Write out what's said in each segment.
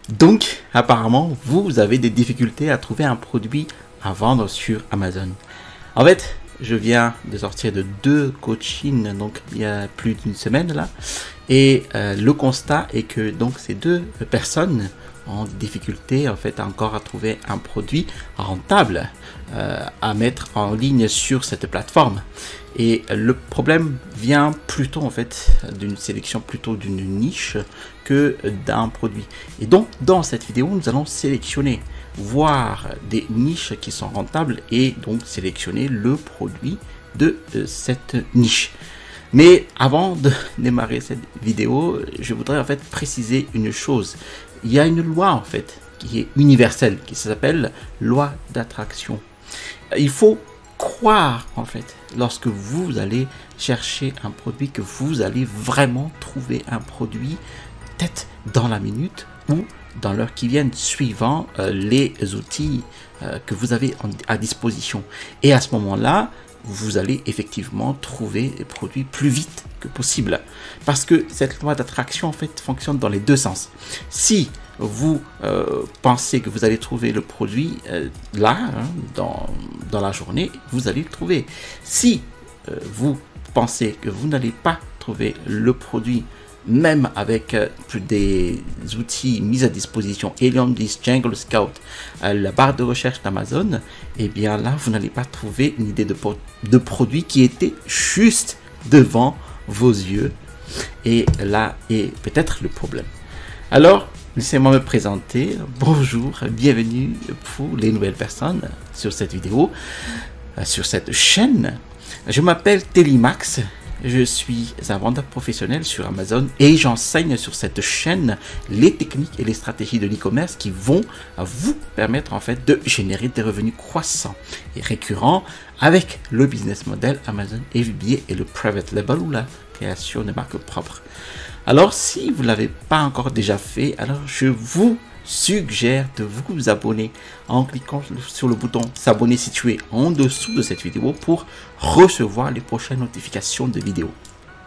Donc, apparemment, vous avez des difficultés à trouver un produit à vendre sur Amazon. En fait, je viens de sortir de 2 coachings, donc il y a plus d'une semaine là. Et le constat est que donc ces 2 personnes ont des difficultés en fait encore à trouver un produit rentable à mettre en ligne sur cette plateforme. Et le problème vient plutôt en fait d'une sélection plutôt d'une niche que d'un produit. Et donc dans cette vidéo, nous allons sélectionner, voir des niches qui sont rentables et donc sélectionner le produit de cette niche. Mais avant de démarrer cette vidéo, je voudrais en fait préciser une chose. Il y a une loi en fait qui est universelle, qui s'appelle loi d'attraction. Il faut croire en fait lorsque vous allez chercher un produit que vous allez vraiment trouver un produit peut-être dans la minute ou dans l'heure qui viennent suivant les outils que vous avez à disposition. Et à ce moment-là, vous allez effectivement trouver des produits plus vite que possible. Parce que cette loi d'attraction en fait fonctionne dans les 2 sens. Si vous pensez que vous allez trouver le produit là, dans la journée, vous allez le trouver. Si vous pensez que vous n'allez pas trouver le produit, même avec des outils mis à disposition, Helium 10, Jungle Scout, la barre de recherche d'Amazon, et bien là, vous n'allez pas trouver une idée de produit qui était juste devant vos yeux. Et là est peut-être le problème. Alors, laissez-moi me présenter. Bonjour, bienvenue pour les nouvelles personnes sur cette vidéo, sur cette chaîne. Je m'appelle Télimax. Je suis un vendeur professionnel sur Amazon et j'enseigne sur cette chaîne les techniques et les stratégies de l'e-commerce qui vont vous permettre en fait de générer des revenus croissants et récurrents avec le business model Amazon FBA et le private label ou la création de marques propres. Alors si vous ne l'avez pas encore déjà fait, alors je vous suggère de vous abonner en cliquant sur le bouton s'abonner situé en dessous de cette vidéo pour recevoir les prochaines notifications de vidéos.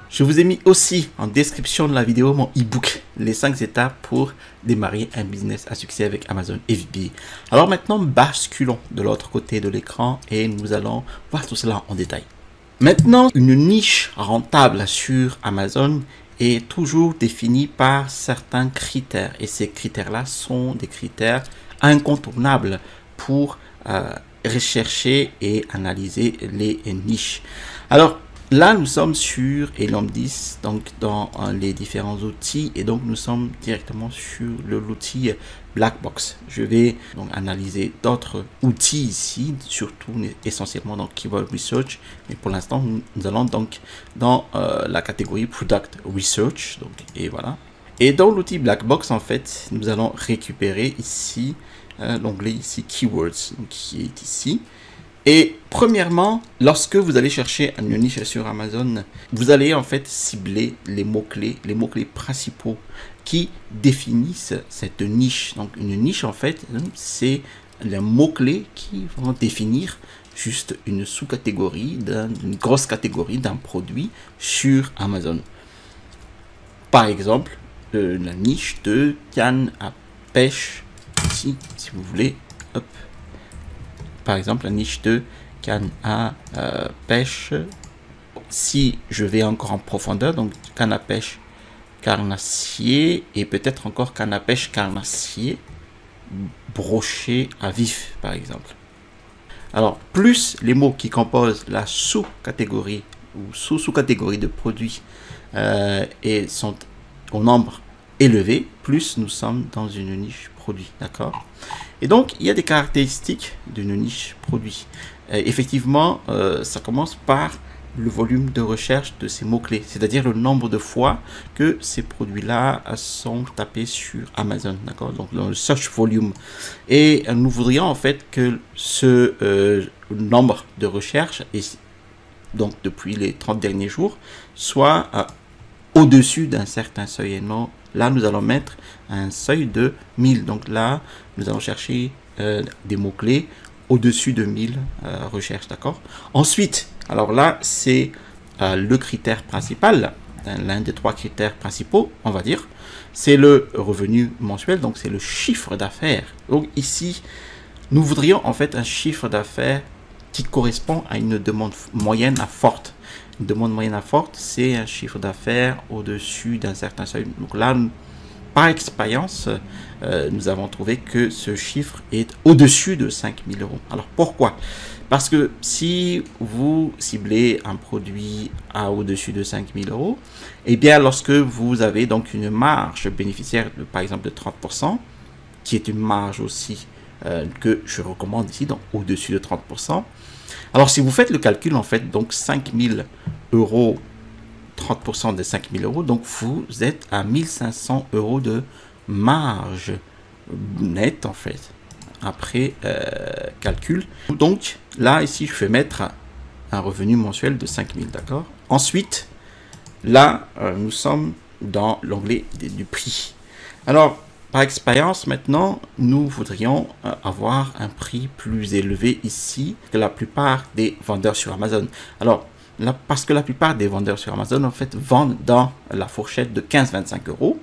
Je vous ai mis aussi en description de la vidéo mon e-book, les 5 étapes pour démarrer un business à succès avec Amazon FBA. Alors maintenant, basculons de l'autre côté de l'écran et nous allons voir tout cela en détail. Maintenant, une niche rentable sur Amazon est toujours définie par certains critères et ces critères-là sont des critères incontournables pour rechercher et analyser les niches. Alors là, nous sommes sur Helium 10, donc dans les différents outils et donc nous sommes directement sur l'outil Blackbox. Je vais donc analyser d'autres outils ici, surtout essentiellement dans Keyword Research, mais pour l'instant nous allons donc dans la catégorie Product Research, donc et voilà. Et dans l'outil Blackbox en fait, nous allons récupérer ici l'onglet ici Keywords, donc, qui est ici. Et premièrement, lorsque vous allez chercher une niche sur Amazon, vous allez en fait cibler les mots-clés principaux qui définissent cette niche. Donc une niche en fait, c'est les mots-clés qui vont définir juste une sous-catégorie, d'une grosse catégorie d'un produit sur Amazon. Par exemple, la niche de canne à pêche, ici, si vous voulez, hop. Par exemple, la niche de canne à pêche. Si je vais encore en profondeur, donc canne à pêche carnassier et peut-être encore canne à pêche carnassier broché à vif, par exemple. Alors, plus les mots qui composent la sous-catégorie ou sous-catégorie de produits et sont au nombre élevé, plus nous sommes dans une niche produit, d'accord? Et donc, il y a des caractéristiques d'une niche produit. Effectivement, ça commence par le volume de recherche de ces mots-clés, c'est-à-dire le nombre de fois que ces produits-là sont tapés sur Amazon, d'accord? Donc, dans le search volume. Et nous voudrions en fait que ce nombre de recherches, et donc depuis les 30 derniers jours, soit au-dessus d'un certain seuil. Et non, là, nous allons mettre un seuil de 1000. Donc là, nous allons chercher des mots-clés au-dessus de 1000 recherches, d'accord? Ensuite, alors là, c'est le critère principal. l'un des trois critères principaux, on va dire. C'est le revenu mensuel, donc c'est le chiffre d'affaires. Donc ici, nous voudrions en fait un chiffre d'affaires qui correspond à une demande moyenne à forte. Une demande moyenne à forte, c'est un chiffre d'affaires au-dessus d'un certain seuil. Donc là, par expérience, nous avons trouvé que ce chiffre est au-dessus de 5 000 euros. Alors pourquoi? Parce que si vous ciblez un produit à au-dessus de 5 000 euros, eh bien lorsque vous avez donc une marge bénéficiaire de, par exemple de 30%, qui est une marge aussi que je recommande ici, donc au-dessus de 30%. Alors si vous faites le calcul, en fait, donc 5 000 euros, 30% de 5 000 euros, donc vous êtes à 1 500 euros de marge nette, en fait, après calcul. Donc là, ici, je vais mettre un revenu mensuel de 5 000, d'accord? Ensuite, là, nous sommes dans l'onglet du prix. Alors, par expérience, maintenant, nous voudrions avoir un prix plus élevé ici que la plupart des vendeurs sur Amazon. Alors, là, parce que la plupart des vendeurs sur Amazon, en fait, vendent dans la fourchette de 15-25 euros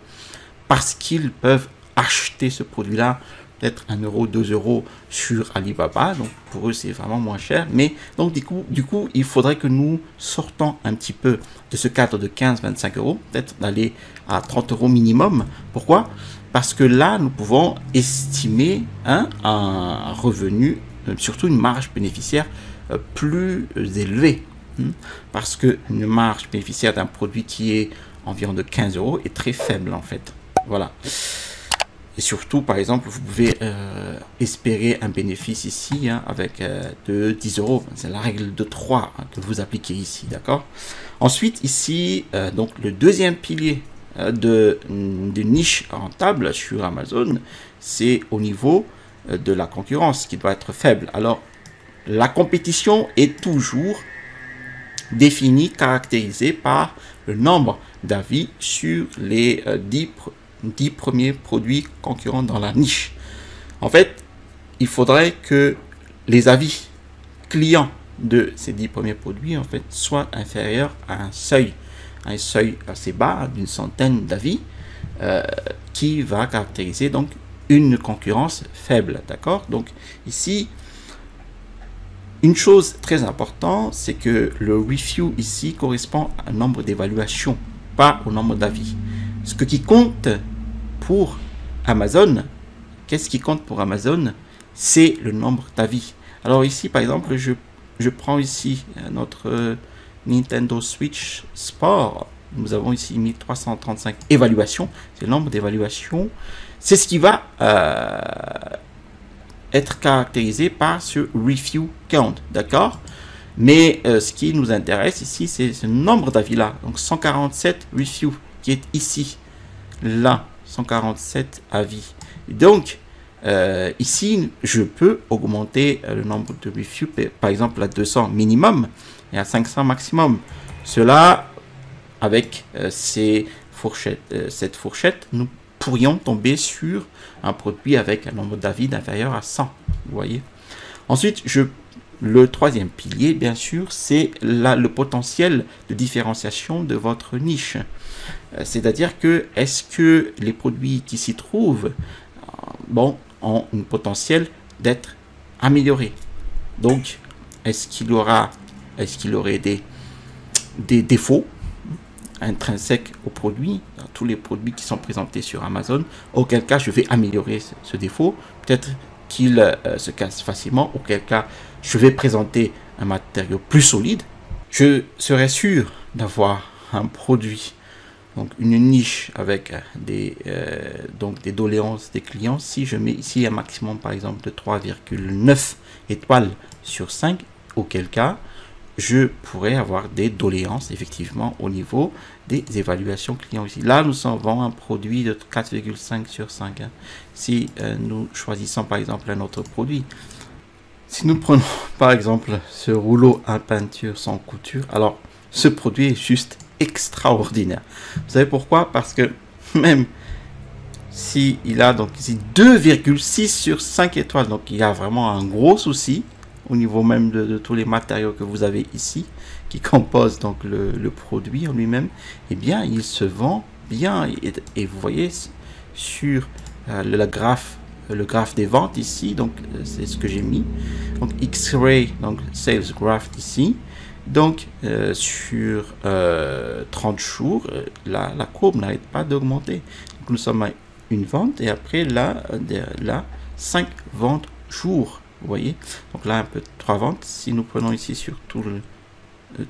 parce qu'ils peuvent acheter ce produit-là peut-être 1 euro, 2 euros sur Alibaba. Donc, pour eux, c'est vraiment moins cher. Mais, donc, du coup, il faudrait que nous sortons un petit peu de ce cadre de 15-25 euros, peut-être d'aller à 30 euros minimum. Pourquoi? Parce que là, nous pouvons estimer un revenu, surtout une marge bénéficiaire plus élevée. Parce qu'une marge bénéficiaire d'un produit qui est environ de 15 euros est très faible en fait. Voilà. Et surtout, par exemple, vous pouvez espérer un bénéfice ici avec de 10 euros. C'est la règle de 3 que vous appliquez ici, d'accord? Ensuite, ici, donc le deuxième pilier de niche rentable sur Amazon, c'est au niveau de la concurrence qui doit être faible. Alors, la compétition est toujours définie, caractérisée par le nombre d'avis sur les 10 premiers produits concurrents dans la niche. En fait, il faudrait que les avis clients de ces 10 premiers produits en fait soient inférieurs à un seuil assez bas d'une centaine d'avis qui va caractériser donc une concurrence faible, d'accord? Donc ici, une chose très importante, c'est que le review ici correspond à un nombre d'évaluations, pas au nombre d'avis. Ce qui compte pour Amazon, qu'est-ce qui compte pour Amazon? C'est le nombre d'avis. Alors ici, par exemple, je prends ici notre Nintendo Switch Sport. Nous avons ici 1335 évaluations. C'est le nombre d'évaluations. C'est ce qui va être caractérisé par ce review count, d'accord? Mais ce qui nous intéresse ici, c'est ce nombre d'avis-là. Donc 147 reviews qui est ici, là, 147 avis. Donc, ici, je peux augmenter le nombre de reviews, par exemple à 200 minimum et à 500 maximum. Cela, avec cette fourchette, nous pourrions tomber sur un produit avec un nombre d'avis inférieur à 100. Vous voyez. Ensuite, le troisième pilier, bien sûr, c'est le potentiel de différenciation de votre niche. C'est-à-dire que est-ce que les produits qui s'y trouvent ont un potentiel d'être améliorés. Donc, est-ce qu'il y aurait des défauts intrinsèques au produit, dans tous les produits qui sont présentés sur Amazon, auquel cas je vais améliorer ce défaut, peut-être qu'il se casse facilement, auquel cas je vais présenter un matériau plus solide. Je serai sûr d'avoir un produit, donc une niche avec des doléances des clients. Si je mets ici un maximum par exemple de 3,9 étoiles sur 5, auquel cas je pourrais avoir des doléances effectivement au niveau des évaluations clients ici. Là, nous avons un produit de 4,5 sur 5. Si nous choisissons par exemple un autre produit, si nous prenons par exemple ce rouleau à peinture sans couture, alors ce produit est juste extraordinaire. Vous savez pourquoi? Parce que même si il a donc ici 2,6 sur 5 étoiles, donc il y a vraiment un gros souci, au niveau même de tous les matériaux que vous avez ici, qui composent donc le produit en lui-même, eh bien, il se vend bien. Et vous voyez sur le graphe des ventes ici, donc c'est ce que j'ai mis. Donc X-Ray, donc Sales Graph ici. Donc sur 30 jours, la courbe n'arrête pas d'augmenter. Donc nous sommes à une vente et après là 5 ventes jour. Vous voyez, donc là un peu 3 ventes. Si nous prenons ici sur tout le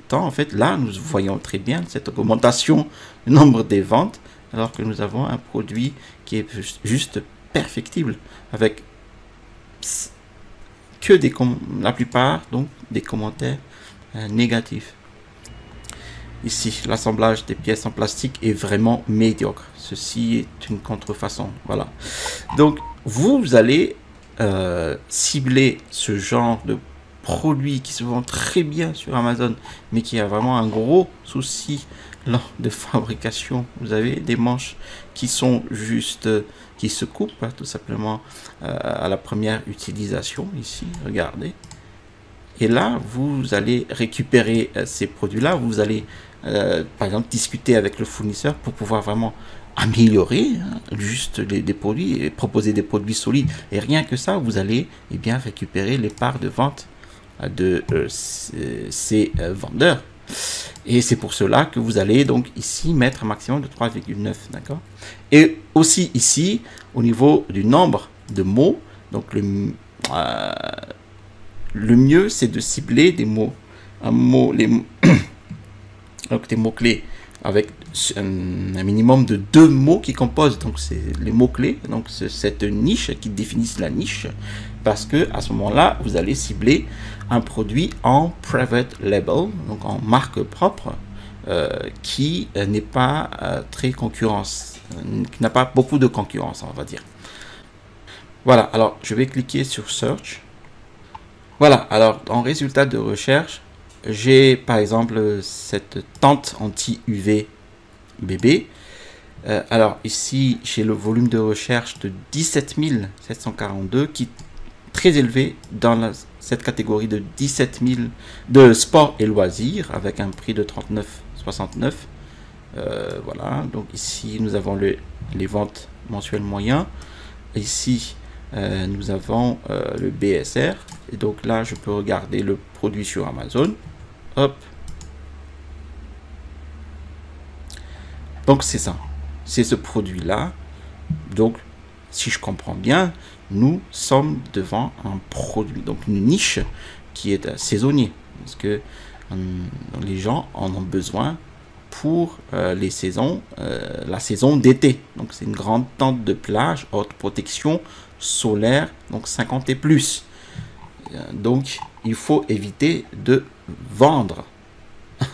temps, en fait là nous voyons très bien cette augmentation du nombre des ventes, alors que nous avons un produit qui est juste perfectible avec que la plupart donc des commentaires négatifs. Ici, l'assemblage des pièces en plastique est vraiment médiocre. Ceci est une contrefaçon. Voilà. Donc, vous allez cibler ce genre de produit qui se vend très bien sur Amazon, mais qui a vraiment un gros souci de fabrication. Vous avez des manches qui sont juste, qui se coupent tout simplement à la première utilisation. Ici, regardez. Et là, vous allez récupérer ces produits-là. Vous allez, par exemple, discuter avec le fournisseur pour pouvoir vraiment améliorer juste les produits et proposer des produits solides. Et rien que ça, vous allez bien récupérer les parts de vente de ces vendeurs. Et c'est pour cela que vous allez donc ici mettre un maximum de 3,9, d'accord? Et aussi ici, au niveau du nombre de mots, donc le mieux, c'est de cibler des mots. Donc des mots-clés avec un minimum de 2 mots qui composent. Donc, c'est les mots-clés. Donc, c'est cette niche qui définissent la niche. Parce que à ce moment-là, vous allez cibler un produit en private label, donc en marque propre, qui n'est pas très concurrence, qui n'a pas beaucoup de concurrence, on va dire. Voilà, alors je vais cliquer sur Search. Voilà, alors en résultat de recherche, j'ai par exemple cette tente anti-UV bébé. Alors ici, j'ai le volume de recherche de 17 742 qui est très élevé dans cette catégorie de 17 000 de sport et loisirs avec un prix de 39,69. Voilà, donc ici nous avons les ventes mensuelles moyens. Ici, nous avons le BSR. Et donc là, je peux regarder le produit sur Amazon. Hop. Donc c'est ça. C'est ce produit-là. Donc, si je comprends bien, nous sommes devant un produit, donc une niche qui est saisonnier. Parce que les gens en ont besoin pour les saisons, la saison d'été. Donc c'est une grande tente de plage, haute protection, solaire, donc 50 et plus. Donc il faut éviter de vendre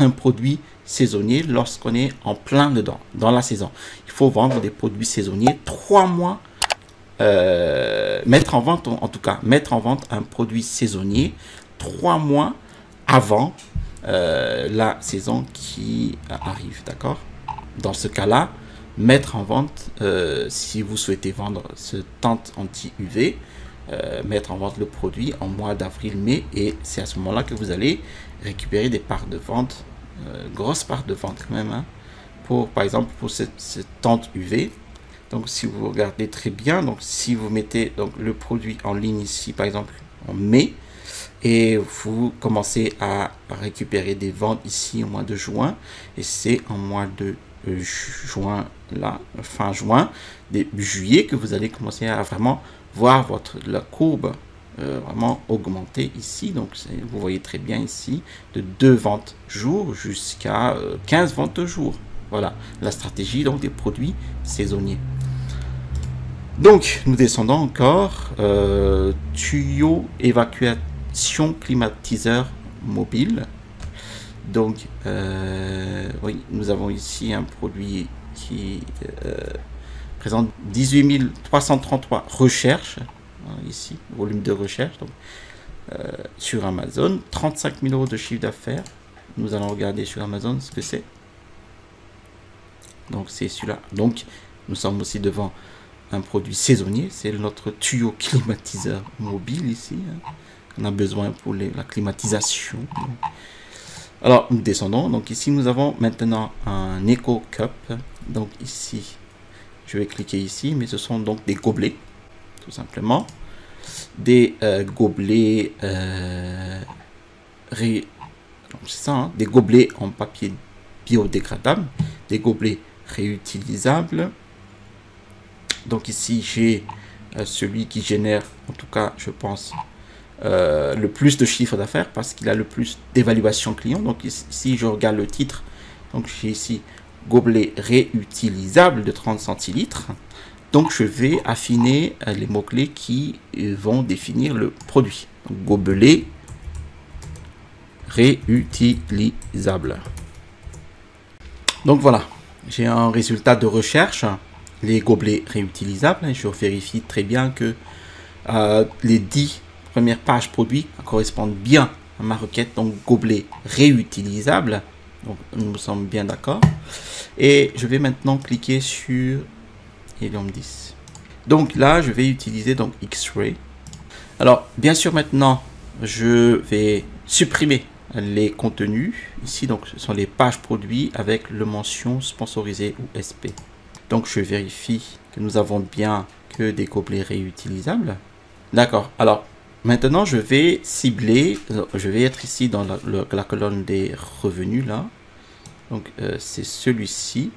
un produit saisonnier lorsqu'on est en plein dedans, dans la saison. Il faut vendre des produits saisonniers 3 mois, mettre en vente, en tout cas, mettre en vente un produit saisonnier 3 mois avant la saison qui arrive, d'accord? Dans ce cas-là, mettre en vente, si vous souhaitez vendre ce tente anti-UV, mettre en vente le produit en mois d'avril-mai, et c'est à ce moment-là que vous allez récupérer des parts de vente, grosses parts de vente quand même, hein, pour, par exemple, pour cette tente UV. Donc si vous regardez très bien, donc si vous mettez donc le produit en ligne ici, par exemple en mai, et vous commencez à récupérer des ventes ici au mois de juin, et c'est en mois de juin, là, fin juin, début juillet, que vous allez commencer à vraiment voir la courbe vraiment augmenter ici. Donc vous voyez très bien ici, de 2 ventes jour jusqu'à 15 ventes jour. Voilà la stratégie donc des produits saisonniers. Donc nous descendons encore, tuyau évacuation climatiseur mobile. Donc oui, nous avons ici un produit qui présente 18 333 recherches, hein, ici, volume de recherche, donc, sur Amazon, 35 000 € de chiffre d'affaires. Nous allons regarder sur Amazon ce que c'est. Donc c'est celui-là. Donc nous sommes aussi devant un produit saisonnier, c'est notre tuyau climatiseur mobile ici, hein, on a besoin pour la climatisation. Alors, nous descendons. Donc ici, nous avons maintenant un Eco Cup. Donc ici, je vais cliquer ici, mais ce sont donc des gobelets, tout simplement. Des gobelets... c'est ça, hein, des gobelets en papier biodégradable, des gobelets réutilisables. Donc ici, j'ai celui qui génère, en tout cas, je pense, le plus de chiffre d'affaires parce qu'il a le plus d'évaluation client. Donc ici, je regarde le titre. Donc j'ai ici gobelet réutilisable de 30 centilitres. Donc je vais affiner les mots-clés qui vont définir le produit. Donc, gobelet réutilisable. Donc voilà, j'ai un résultat de recherche. Les gobelets réutilisables. Je vérifie très bien que les 10 premières pages produits correspondent bien à ma requête. Donc gobelet réutilisable. Donc nous sommes bien d'accord. Et je vais maintenant cliquer sur Helium 10. Donc là, je vais utiliser donc X-Ray. Alors bien sûr maintenant, je vais supprimer les contenus. Ici donc ce sont les pages produits avec le mention sponsorisé ou SP. Donc je vérifie que nous avons bien que des gobelets réutilisables. D'accord. Alors maintenant je vais cibler, je vais être ici dans la colonne des revenus là. Donc c'est celui-ci.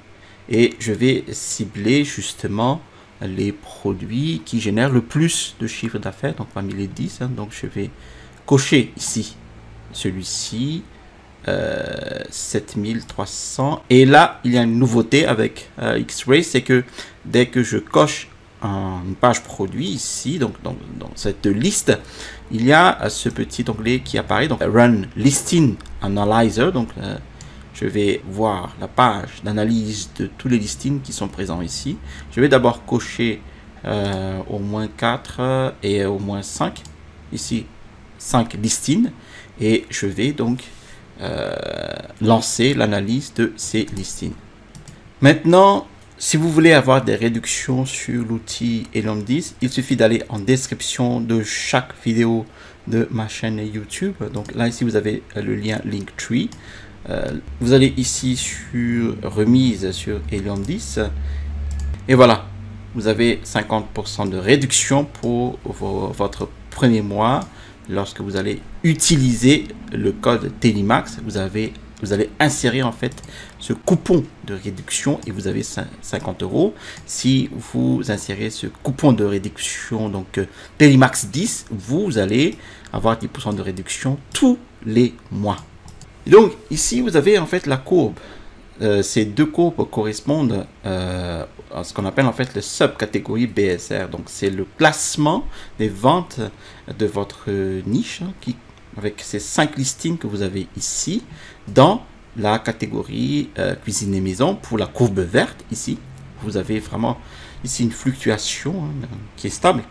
Et je vais cibler justement les produits qui génèrent le plus de chiffre d'affaires. Donc parmi les 10. Hein, donc je vais cocher ici celui-ci. 7300. Et là, il y a une nouveauté avec X-Ray, c'est que dès que je coche une page produit ici, donc dans cette liste, il y a ce petit onglet qui apparaît, donc Run Listing Analyzer. Donc je vais voir la page d'analyse de tous les listings qui sont présents ici. Je vais d'abord cocher au moins 4 et au moins 5. Ici, 5 listings. Et je vais donc lancer l'analyse de ces listings. Maintenant, si vous voulez avoir des réductions sur l'outil Helium 10, il suffit d'aller en description de chaque vidéo de ma chaîne YouTube. Donc là, ici, vous avez le lien Linktree. Vous allez ici sur remise sur Helium 10. Et voilà, vous avez 50% de réduction pour votre premier mois. Lorsque vous allez utiliser le code Telimax, vous allez insérer en fait ce coupon de réduction et vous avez 50 €. Si vous insérez ce coupon de réduction, donc Telimax 10, vous allez avoir 10% de réduction tous les mois. Donc ici, vous avez en fait la courbe. Ces deux courbes correspondent à ce qu'on appelle en fait le subcatégorie BSR. Donc c'est le classement des ventes de votre niche hein, avec ces 5 listings que vous avez ici dans la catégorie cuisine et maison. Pour la courbe verte ici, vous avez vraiment ici une fluctuation hein, qui est stable.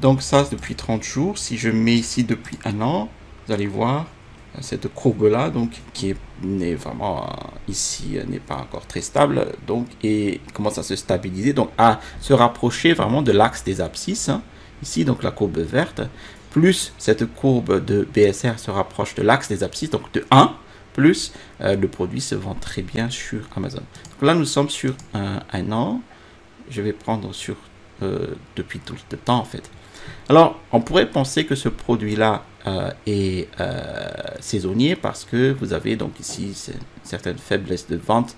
Donc ça depuis 30 jours. Si je mets ici depuis 1 an, vous allez voir cette courbe là donc qui n'est vraiment ici n'est pas encore très stable donc et commence à se stabiliser donc à se rapprocher vraiment de l'axe des abscisses hein. Ici donc la courbe verte plus cette courbe de BSR se rapproche de l'axe des abscisses donc de 1 plus le produit se vend très bien sur Amazon. Donc là nous sommes sur 1 an. Je vais prendre sur depuis tout le temps en fait. Alors on pourrait penser que ce produit là est saisonnier parce que vous avez donc ici une certaine faiblesse de vente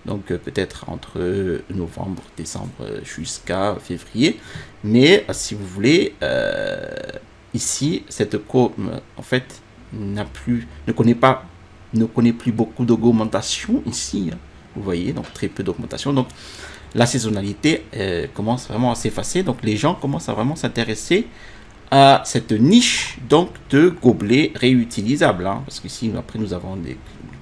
donc peut-être entre novembre, décembre jusqu'à février, mais si vous voulez ici cette courbe en fait ne connaît plus beaucoup d'augmentation ici hein. Vous voyez donc très peu d'augmentation donc la saisonnalité commence vraiment à s'effacer donc les gens commencent à vraiment s'intéresser à cette niche donc de gobelets réutilisables hein, parce qu'ici après nous avons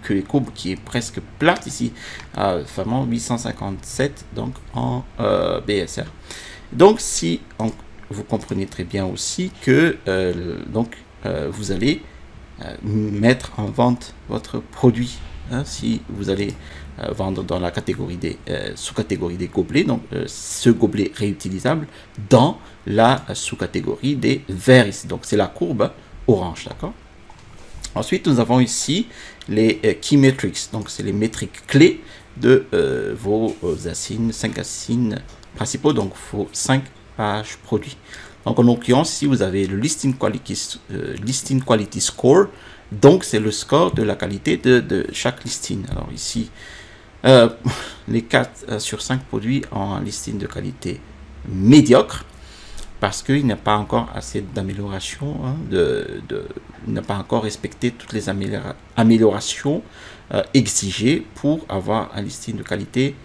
que les courbes qui est presque plate ici vraiment 857 donc en BSR. Donc si vous comprenez très bien aussi que vous allez mettre en vente votre produit hein, si vous allez vendre dans la catégorie des sous-catégorie des gobelets, donc ce gobelet réutilisable dans la sous-catégorie des verres ici. Donc c'est la courbe orange, d'accord? Ensuite, nous avons ici les key metrics, donc c'est les métriques clés de vos assins, 5 assins principaux, donc vos 5 pages produits. Donc en l'occurrence, ici vous avez le listing quality score, donc c'est le score de la qualité de chaque listing. Alors ici, les 4 sur 5 produits ont un listing de qualité médiocre, parce qu'il n'y a pas encore assez d'amélioration, hein, il n'a pas encore respecté toutes les améliorations exigées pour avoir un listing de qualité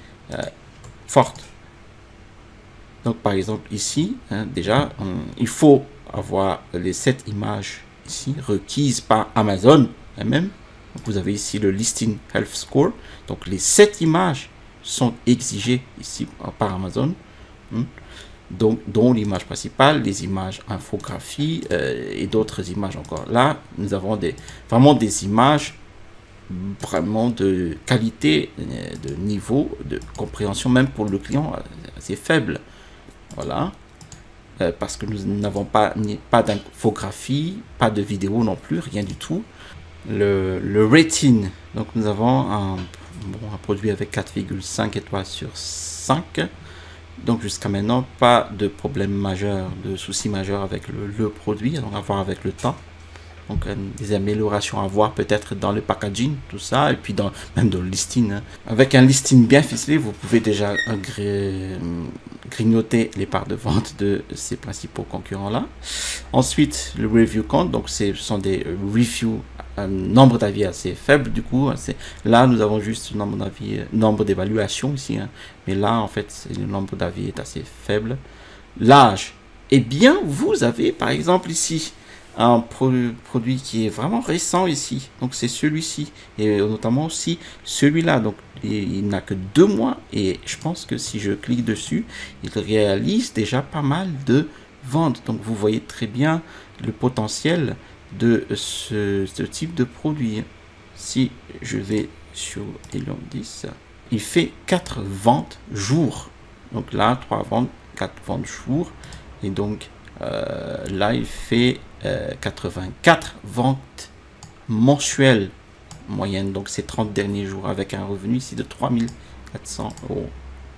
forte. Donc par exemple ici, hein, déjà, il faut avoir les 7 images ici requises par Amazon elle-même. Vous avez ici le listing health score. Donc les 7 images sont exigées ici par Amazon. Donc, dont l'image principale, les images infographie et d'autres images encore. Là, nous avons vraiment des images vraiment de qualité, de niveau, de compréhension, même pour le client, assez faible. Voilà. Parce que nous n'avons pas d'infographie, pas de vidéo non plus, rien du tout. Le rating, donc nous avons un produit avec 4,5 étoiles sur 5. Donc jusqu'à maintenant, pas de problème majeur, de soucis majeurs avec le produit, donc à voir avec le temps. Donc des améliorations à voir peut-être dans le packaging, tout ça, et puis même dans le listing. Hein. Avec un listing bien ficelé, vous pouvez déjà grignoter les parts de vente de ces principaux concurrents-là. Ensuite, le review count, donc ce sont des reviews, un nombre d'avis assez faible du coup. Là, nous avons juste nombre d'évaluations ici, hein. Mais là, en fait, le nombre d'avis est assez faible. L'âge, eh bien, vous avez par exemple ici un produit qui est vraiment récent ici, donc c'est celui-ci, et notamment aussi celui-là, donc il n'a que 2 mois, et je pense que si je clique dessus, il réalise déjà pas mal de ventes. Donc vous voyez très bien le potentiel de ce type de produit. Si je vais sur Elon 10, il fait 4 ventes jour, donc là 3 ventes, 4 ventes jour, et donc là il fait 84 ventes mensuelles moyenne, donc ces 30 derniers jours, avec un revenu ici de 3400 €.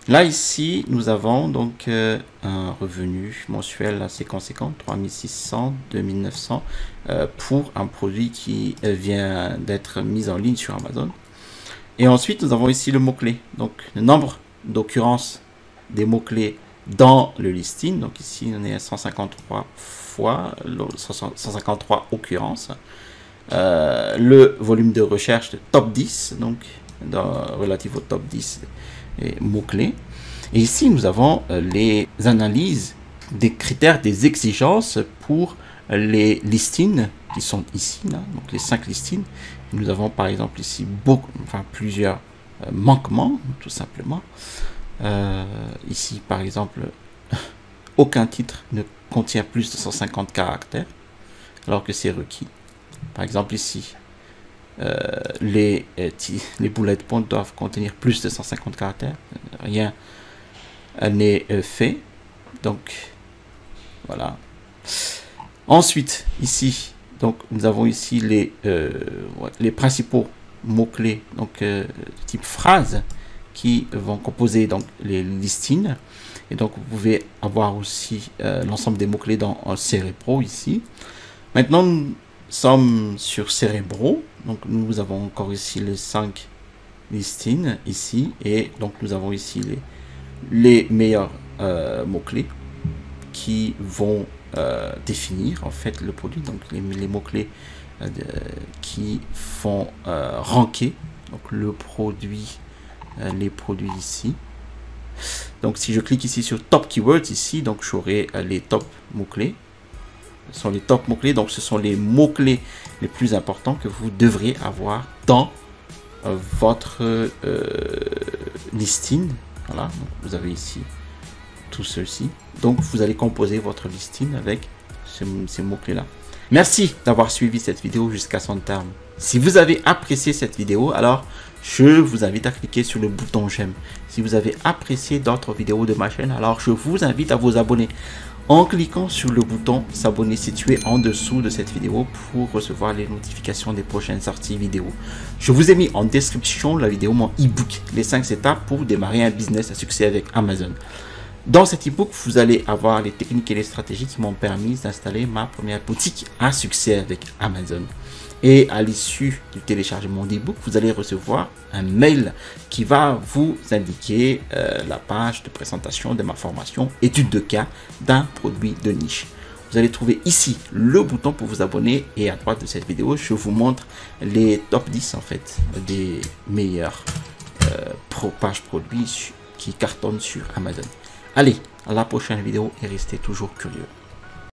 Là ici nous avons donc un revenu mensuel assez conséquent, 3600, 2900 pour un produit qui vient d'être mis en ligne sur Amazon. Et ensuite nous avons ici le mot-clé, donc le nombre d'occurrences des mots-clés dans le listing. Donc ici on est à 153 fois, 153 occurrences. Le volume de recherche de top 10, donc relatif au top 10 mots-clés. Et ici nous avons les analyses des critères, des exigences pour les listings qui sont ici, là, donc les 5 listings. Nous avons par exemple ici plusieurs manquements, tout simplement. Ici par exemple, aucun titre ne contient plus de 150 caractères, alors que c'est requis. Par exemple ici, les bullet points doivent contenir plus de 150 caractères. Rien n'est fait. Donc voilà. Ensuite, ici, donc nous avons ici les principaux mots-clés, donc type phrase, qui vont composer donc les listings. Et donc vous pouvez avoir aussi l'ensemble des mots-clés dans Cerebro ici. Maintenant nous sommes sur Cerebro, donc nous avons encore ici les 5 listings ici, et donc nous avons ici les meilleurs mots-clés qui vont définir en fait le produit, donc les mots-clés qui font ranker donc le produit, les produits ici. Donc si je clique ici sur top keywords ici, donc j'aurai les top mots-clés. Ce sont les top mots-clés, donc ce sont les mots-clés les plus importants que vous devriez avoir dans votre listing. Voilà, donc vous avez ici tout ceci. Donc vous allez composer votre listing avec ces mots-clés là. Merci d'avoir suivi cette vidéo jusqu'à son terme. Si vous avez apprécié cette vidéo, alors je vous invite à cliquer sur le bouton j'aime. Si vous avez apprécié d'autres vidéos de ma chaîne, alors je vous invite à vous abonner. en cliquant sur le bouton s'abonner situé en dessous de cette vidéo pour recevoir les notifications des prochaines sorties vidéo. Je vous ai mis en description la vidéo mon e-book, les 5 étapes pour démarrer un business à succès avec Amazon. Dans cet e-book, vous allez avoir les techniques et les stratégies qui m'ont permis d'installer ma première boutique à succès avec Amazon. Et à l'issue du téléchargement d'e-book, vous allez recevoir un mail qui va vous indiquer la page de présentation de ma formation étude de cas d'un produit de niche. Vous allez trouver ici le bouton pour vous abonner et à droite de cette vidéo, je vous montre les top 10 en fait des meilleures pages produits qui cartonnent sur Amazon. Allez, à la prochaine vidéo et restez toujours curieux.